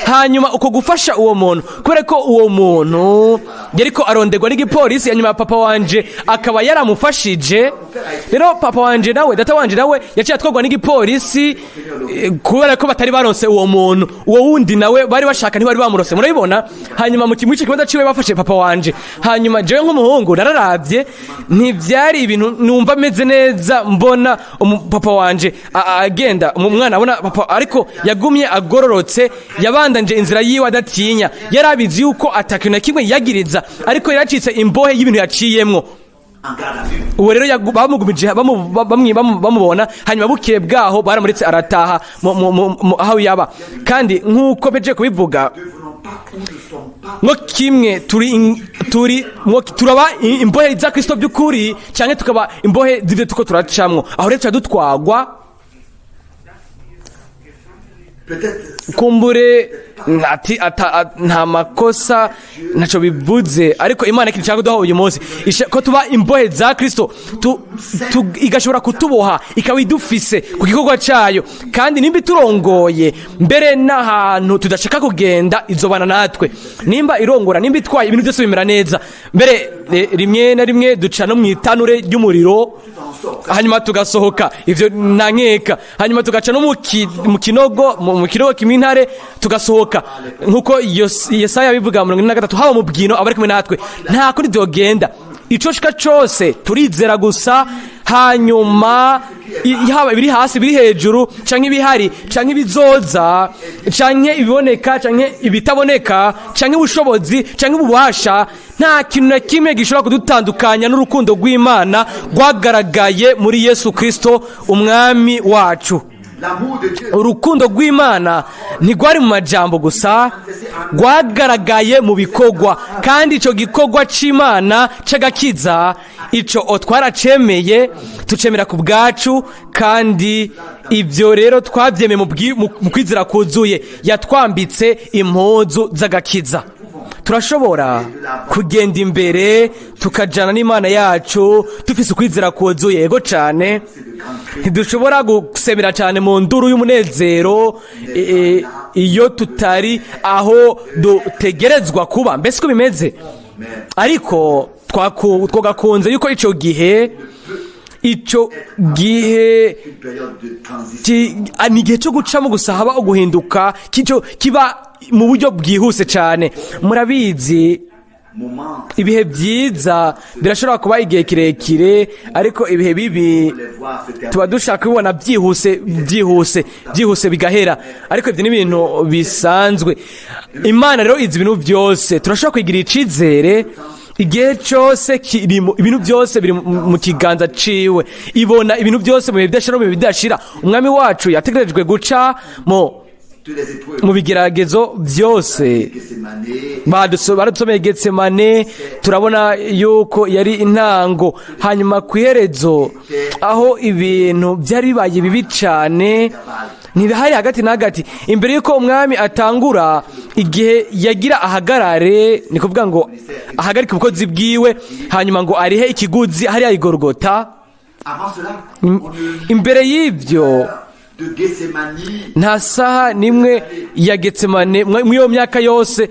Hanyuma uko gufasha uwo muntu, kubera ko uwo muntu yariko aronderwa n'igipolisi, hanyuma papa wanje akaba yaramufashije. Rero papa wanje nawe, data wanje nawe yaciye atwagwa n'igipolisi, kubera ko batari baronse uwo muntu. Uwo wundi nawe bari bashaka ntibari bamurose, murabibona. Hanyuma mu kimwe cy'ikibanza ciwe bafashe papa wanje. Hanyuma jewe nk'umuhungu nararavye, ntivyari ibintu numva meze neza, mbona papa wanje agenda, umwana abona papa ariko yagumye agororotse, yabandanje inzira yiwe adatinya. Yarabizi yuko atakintu na kimwe yagiriza, ariko yaracitse imbohe y'ibintu yaciyemwo. Uwo rero bamugumije bamubona, hanyuma bukeye bwaho baramuretse arataha aho yaba. Kandi nk'uko beje kubivuga, ngo kimwe turaba imbohe za Kristo by'ukuri cyane tukaba imbohe z'ibyo tuko turacamwo aho rero dutwagwa kumbure nta makosa ntacyo bivuze ariko Imana ikintu cyangwa duha uyu munsi ko tuba imbohe za Kristo igashobora kutuboha ikaba idufise ku gikorwa cyayo kandi nimba iturongoye mbere n'ahantu tudashaka kugenda izobana natwe nimba irongora nimba itwaye ibintu byose bimera neza mbere rimwe na rimwe duca no mu itanure ry'umuriro hanyuma tugasohoka ivyo nankeka hanyuma tugaca no mu kinogo kimwe intare tugasohoka nkuko Yesaya bivuga mu 43 haba mu bwino abari kumwe natwe nta kuri byogenda ico shika cose turizera gusa hanyuma haba ibiri hasi biri hejuru canke ibihari canke ibizoza canke ibiboneka canke ibitaboneka canke ubushobozi canke ububasha nta kintu na kimwe gishobora kudutandukanya n'urukundo rw'Imana rwagaragaye muri Yesu Kristo umwami wacu. Urukundo rw'Imana ntigwari mu majambo gusa rwagaragaye mu bikorwa kandi ico gikorwa c'Imana c'agakiza ico twaracemeye tucemera ku bwacu kandi ibyo rero twabyemeye mu kwizera kuzuye yatwambitse impuzu z'agakiza turashobora kugenda imbere tukajana n'Imana yacu dufise ukwizera kuzuye yego cyane ntidushobora gusemera cyane mu nduru y'umunezero iyo tutari aho dutegerezwa kuba mbese ko bimeze ariko twagakunze yuko ico gihe ni igihe cyo gucamo gusa haba uguhinduka kiba mu buryo bwihuse cyane murabizi ibihe byiza birashobora kuba igihe kirekire ariko ibihe bibi tuba dushaka kubibona byihuse bigahera ariko ibyo ni ibintu bisanzwe Imana rero izi ibintu byose turashobora kwigira icizere igihe cyose ibintu byose biri mu kiganza ciwe ibona ibintu byose mu bihe bidashira no mu bihe bidashira umwami wacu yategerejwe guca mu bigeragezo byose baradusomeye Getsemane turabona yuko yari intango hanyuma ku iherezo aho ibintu byari bibaye bibi cyane ntibihari hagati na hagati imbere yuko umwami atangura igihe yagira ahagarare ni kuvuga ngo ahagarike ubukozi bwiwe hanyuma ngo arihe ikiguzi hariya igorogota imbere y'ibyo nta saha nimwe ya Getsemane mu iyo myaka yose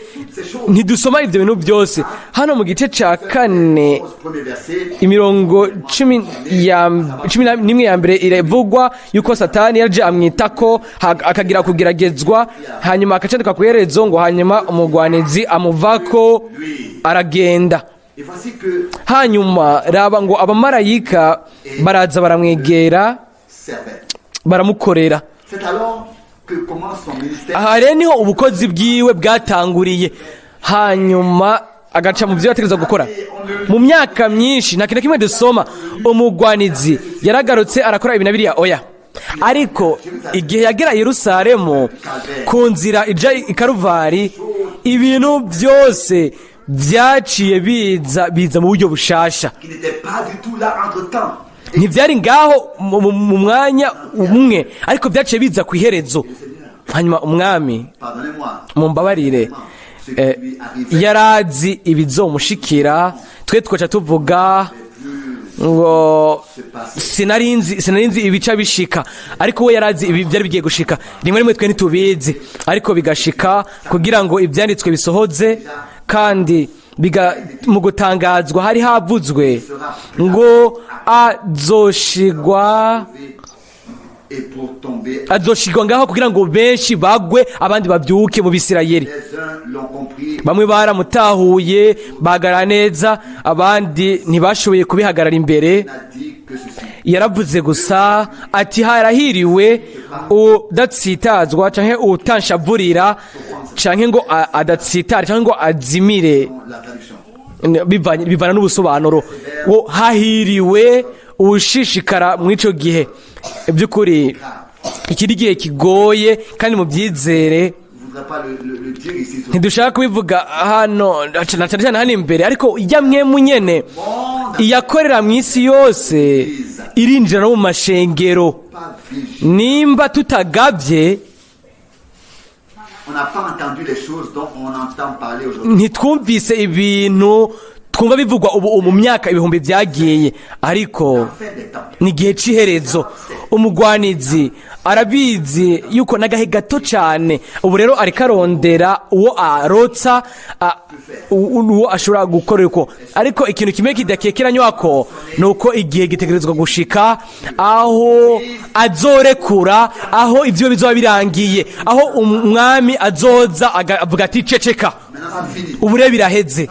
ntidusoma ibyo bintu byose hano mu gice cya 4 imirongo 11 ya mbere iravugwa yuko Satani yaje amwitako akagira kugeragezwa hanyuma akacandika ku iherezo ngo hanyuma umugwanizi amuvako aragenda hanyuma raba ngo abamarayika baraza baramwegera baramukorera aha rero niho ubukozi bwiwe bwatanguriye hanyuma agaca mu byo yategereza gukora mu myaka myinshi nta kintu kimwe dusoma umugwanizi yaragarutse arakora ibintu biriya oya ariko igihe yagera i Yerusalemu ku nzira ija i Karuvari ibintu byose byaciye biza mu buryo bushasha ntibyari ngaho mu mwanya umwe ariko byaciye biza ku iherezo hanyuma umwami mumbabarire yarazi ibizomushikira twe twaca tuvuga ngo sinarinzi ibica bishika ariko we yarazi ibi byari bigiye gushika rimwe twe ntitubizi ariko bigashika kugira ngo ibyanditswe bisohoze kandi mu gutangazwa hari havuzwe ngo azoshigwa ngaho kugira ngo benshi bagwe abandi babyuke mu Bisirayeli bamwe baramutahuye bahagarara neza abandi ntibashoboye kubihagarara imbere yaravuze gusa ati harahiriwe udatsitazwa canke utanshavurira canke ngo adatsitara canke ngo azimire bivana n'ubusobanuro ngo hahiriwe ushishikara mu ico gihe by'ukuri ikiri gihe kigoye kandi mu byizere pas le dire ici. ntidushaka kubivuga hano na cyane cyane hano imbere, ariko ijya mwemu nyene iyakorera mu isi yose irinjira no mu mashengero. Nimba tutagabye, On n'a pas entendu les choses dont on entend parler aujourd'hui. ntitwumvise ibintu twumva bivugwa ubu mu myaka ibihumbi byagiye, ariko Fin des temps. ni igihe cy'iherezo. Umugwanizi arabizi yuko n'agahe gato cyane ubu rero ariko arondera uwo arotsa, uwo ashobora gukorera uko. Ariko ikintu kimwe kidakekeranywa ko ni uko igihe gitegerezwa gushika aho azorekura, aho ibyo bizoba birangiye, aho umwami azoza avuga ati ceceka, Maintenant, c'est fini. ubu rero biraheze.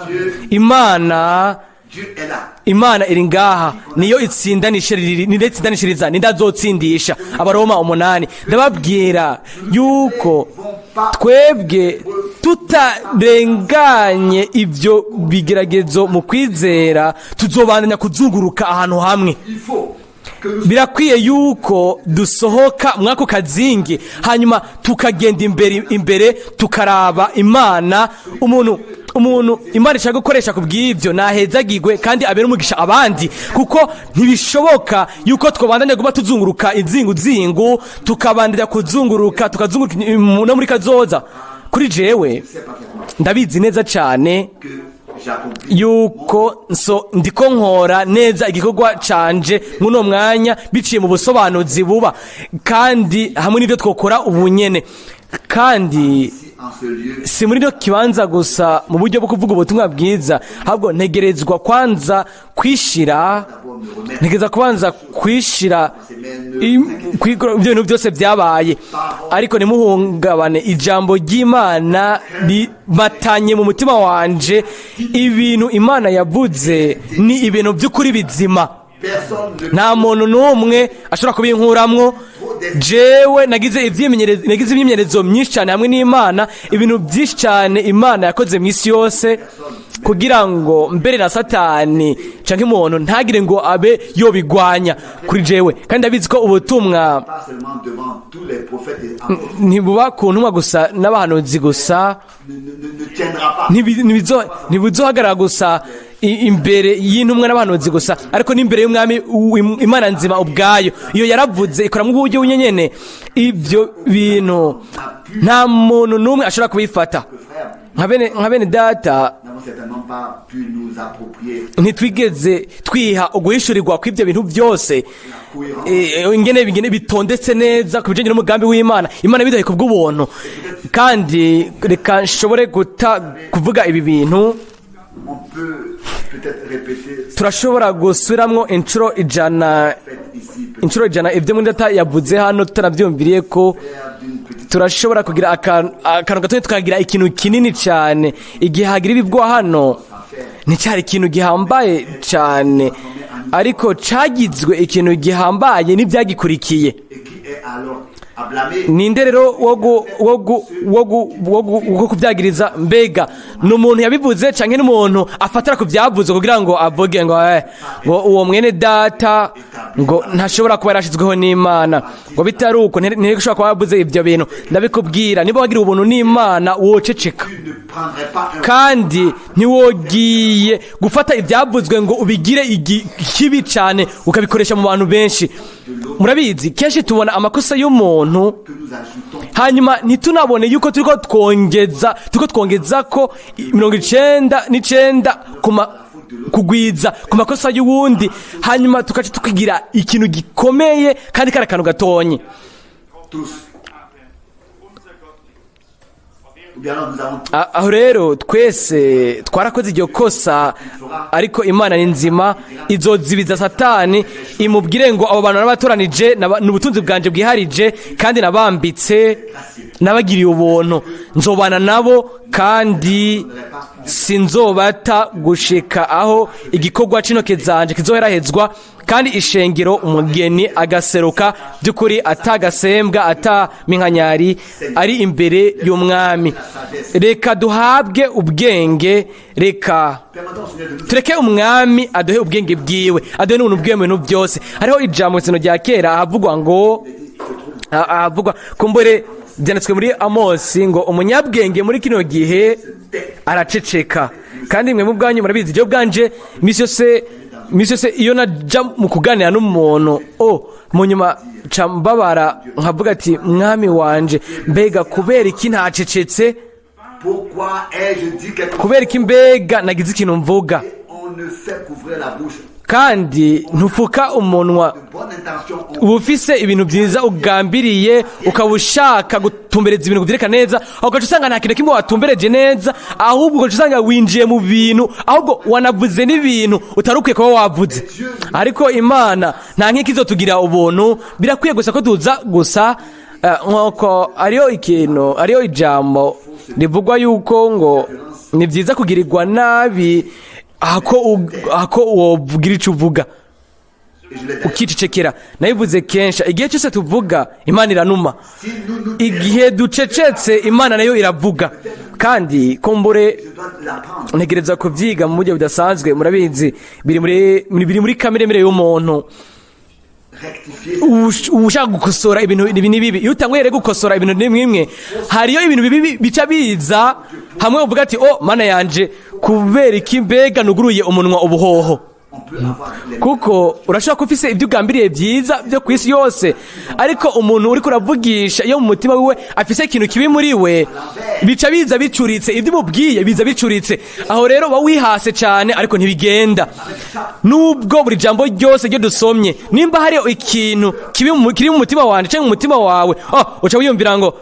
Dieu est là. Imana iri ngaha, niyo itsindanishiriza, ninde azotsindisha. Abaroma 8. Ndababwira yuko twebwe tutarenganye ibyo bigeragezo mu kwizera, tuzobandanya kuzunguruka ahantu hamwe. Il faut que nous Birakwiye yuko dusohoka mwako kazingi, hanyuma tukagenda imbere tukaraba Imana. Umuntu Imana ishaka gukoresha ku bw'ibyo nahezagirwe kandi abere umugisha abandi, kuko ntibishoboka yuko twabandanya kuba tuzunguruka inzingu tukabandanya tukazunguruka no muri kazoza. Kuri jewe ndabizi neza cyane que j'accomplis. yuko ndiko nkora neza igikorwa canje muno mwanya biciye mu busobanuzi buba, kandi hamwe n'ibyo twokora ubu nyene. Kandi En ce lieu, si muri no kibanza gusa mu buryo bwo kuvuga ubutumwa bwiza, ahubwo ntegerezwa kwanza kwishira, d'abord me remettre ntegereza kubanza kwishira ibyo bintu byose byabaye. Ariko nimuhungabane, ijambo ry'Imana ribatanye mu mutima wanje. Ibintu Imana yavuze ni ibintu by'ukuri bizima, personne ne nta muntu n'umwe ashobora kubinkuramwo. Jewe nagize imyimenyerezo myinshi cyane hamwe n'Imana, ibintu byinshi cyane Imana yakoze mu isi yose, kugira ngo mbere na Satani canke umuntu ntagire ngo abe yobigwanya kuri jewe. Kandi ndabizi ko ubutumwa pas seulement devant tous les prophètes et apôtres, ntibuba ku ntumwa gusa n'abahanuzi gusa, ne tiendra pas. ntibuzohagarara gusa imbere y'intumwa n'abahanuzi gusa, ariko n'imbere y'umwami Imana nzima ubwayo. Iyo yaravuze ikora mu buryo bunyenyene, ibyo bintu nta muntu n'umwe ashobora kubifata. Nka bene data Nous n'avons certainement pas pu nous approprier ntitwigeze twiha uguhishurirwa kw'ibyo bintu byose, ingene bitondetse neza ku bijyanye n'umugambi w'Imana. Imana bidahe ku bw'ubuntu. Kandi reka nshobore kuvuga ibi bintu, on peut peut-être répéter turashobora gusubiramwo inshuro ijana ibyo muri data yavuze hano tutanabyumviriye ko. Turashobora kugira akantu gato, tukagira ikintu kinini cyane. Igihe hagira ibivugwa hano nticyari ikintu gihambaye cyane, ariko cyagizwe ikintu gihambaye n'ibyagikurikiye. Ninde rero wo kubyagiriza? Mbega ni umuntu yabivuze cyangwa n'umuntu afatira ku byavuze kugira ngo avuge ngo uwo mwene data ngo ntashobora kuba yarashyizweho n'Imana, ngo bitari uko ntishobora kuba yavuze ibyo bintu? Ndabikubwira, niba wagira ubuntu n'Imana woceceka, kandi ntiwogiye gufata ibyavuzwe ngo ubigire kibi cyane ukabikoresha mu bantu benshi. Murabizi kenshi tubona amakosa y'umuntu, hanyuma ntitunabone yuko turiko twongeza ko 99 kugwiza ku makosa y'uwundi, hanyuma tukaca tukigira ikintu gikomeye kandi kari akantu gatonye. Aho rero twese twarakoze iryo kosa, ariko Imana ni nzima, izozibiza Satani imubwire ngo abo bantu n'abatoranije n'ubutunzi bwanje bwiharije kandi nabambitse, nabagiriye ubuntu, nzobana nabo kandi sinzobata gushika aho igikorwa c'intoke zanje kizoherahezwa, kandi ishengero umugeni agaseruka by'ukuri atagasembwa ataminkanyari ari imbere y'umwami. Reka duhabwe ubwenge, reka tureke umwami aduhe ubwenge bwiwe, aduhe n'ubuntu bwiwe mu bintu byose. Hariho ijambo rya kera ahavugwa kumbure byanditswe muri Amosi ngo umunyabwenge muri kino gihe araceceka. Kandi mwe mu bwanyu murabizi ibyo bwanje imisi yose iyo najya mu kuganira n'umuntu mu nyuma mbabara nkavuga ati mwami wanje mbega kubera iki ntacecetse, kubera iki mbega nagize ikintu mvuga, kandi ntufuka umunwa uba ufise ibintu byiza ugambiriye ukaba ushaka gutumbereza ibintu kubyereka neza, aho ugaca usanga nta kintu kimwe watumbereje neza, ahubwo ugaca usanga winjiye mu bintu, ahubwo wanavuze n'ibintu utari ukwiye kuba wavuze. ariko Imana nta nk'iki izotugira ubuntu, birakwiye gusa ko tuza gusa nk'uko ariyo ijambo rivugwa yuko ngo ni byiza kugirirwa nabi ako wovugira icyo uvuga ukicecekera. nabivuze kenshi, igihe cyose tuvuga Imana iranuma, igihe ducecetse Imana nayo iravuga. kandi kumbure ntegereza kubyiga mu buryo budasanzwe, murabizi biri muri kamere y'umuntu. ushaka gukosora ibintu bibi, iyo utanguye gukosora ibintu bimwe, hariyo ibintu bibi bica biza hamwe uvuga ati mana yanje kubera iki mbega nuguruye umunwa ubuhoho. kuko urashobora kuba ufise ibyo ugambiriye byiza byo ku isi yose, ariko umuntu uri kuravugisha iyo mu mutima wiwe afise ikintu kibi muri we, bica biza bicuritse, ibyo umubwiye biza bicuritse. aho rero uba wihase cyane, ariko ntibigenda. nubwo buri jambo ryose ryo dusomye, nimba hariho ikintu kiri mu mutima wanjye cyangwa mu mutima wawe, uca wiyumvira ngo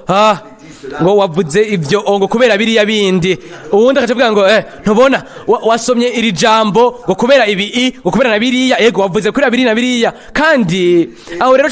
wavuze ibyo ngo kubera biriya bindi, uwundi akavuga ngo ntubona wasomye iri jambo ngo kubera ibi ngo kubera na biriya, yego wavuze kubera biri na biriya. kandi aho rero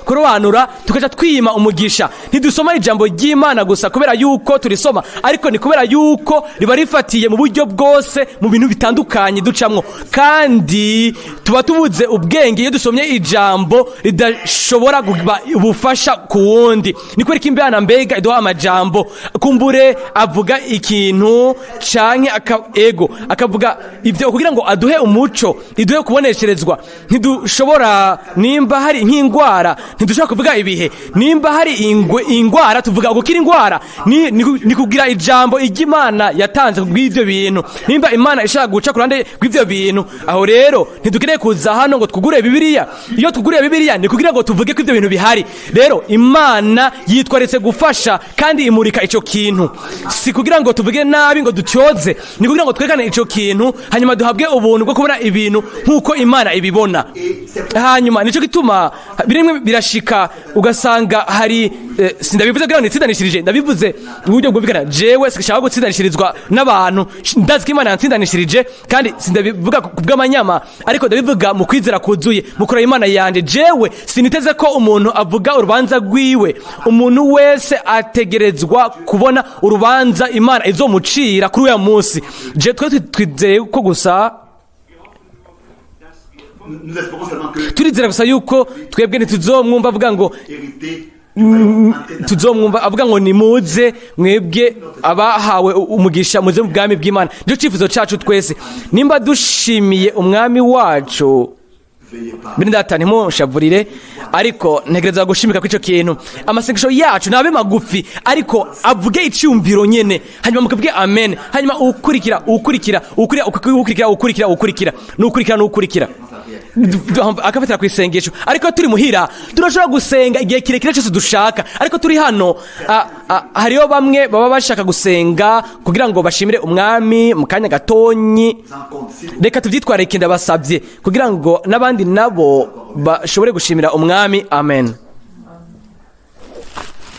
kurobanura tukaja twima umugisha. ntidusoma ijambo ry'Imana gusa kubera yuko turisoma, ariko ni kubera yuko riba rifatiye mu buryo bwose mu bintu bitandukanye ducamwo. kandi tuba tubuze ubwenge iyo dusomye ijambo ridashobora kuba ubufasha ku wundi. ni kubera ko Imana mbega iduha amajambo, kumbure avuga ikintu canke akavuga ibyo kugira ngo aduhe umuco, iduhe kubonesherezwa. ntidushobora, nimba hari nk'indwara ntidushobora kuvuga ibihe. nimba hari indwara tuvuga gukira indwara, ni kugira ijambo iry'Imana yatanze kubw'ivyo bintu. nimba Imana ishaka guca ku ruhande rw'ivyo bintu, aho rero ntidukeneye kuza hano ngo twugure Bibiliya. iyo twuguriye Bibiliya ni kugira ngo tuvuge ko ivyo bintu bihari. rero Imana yitwaretse gufasha kandi imurika ico kintu, si kugira ngo tuvuge nabi ngo ducyoze, ni kugira ngo twerekane ico kintu, hanyuma duhabwe ubuntu bwo kubona ibintu nk'uko Imana ibibona. hanyuma nico gituma birimwe birashika ugasanga hari sindabivuze kugira ngo nitsindanishirije, ndabivuze mu buryo bwumvikana. jewe sinshaka gutsindanishirizwa n'abantu, ndazi ko Imana yatsindanishirije, kandi sindabivuga kubw'amanyama, ariko ndabivuga mu kwizera kuzuye mukora Imana yanje. jewe siniteze ko umuntu avuga urubanza rwiwe. umuntu wese ategerezwa kubona urubanza Imana izomucira kuri uyu munsi. twe twizeye ko gusa turizera gusa yuko twebwe ntituzomwumva avuga ngo tuzomwumva avuga ngo nimuze mwebwe abahawe umugisha muze mu bwami bw'Imana. nicyo cyifuzo cyacu twese. nimba dushimiye umwami wacu, Bene Data ntimushavurire, ariko ntegereza gushimika kw'icyo kintu. amasengesho yacu nabe magufi, ariko avuge icyumviro nyene, hanyuma mukavuge amen, hanyuma ukurikira akafatira ku isengesho. ariko turi muhira turashobora gusenga igihe kirekire cyose dushaka, ariko turi hano hariyo bamwe baba bashaka gusenga kugira ngo bashimire umwami mu kanya gatonyi. reka tubyitwarike, ndabasabye kugira ngo n'abandi nabo bashobore gushimira umwami. amen.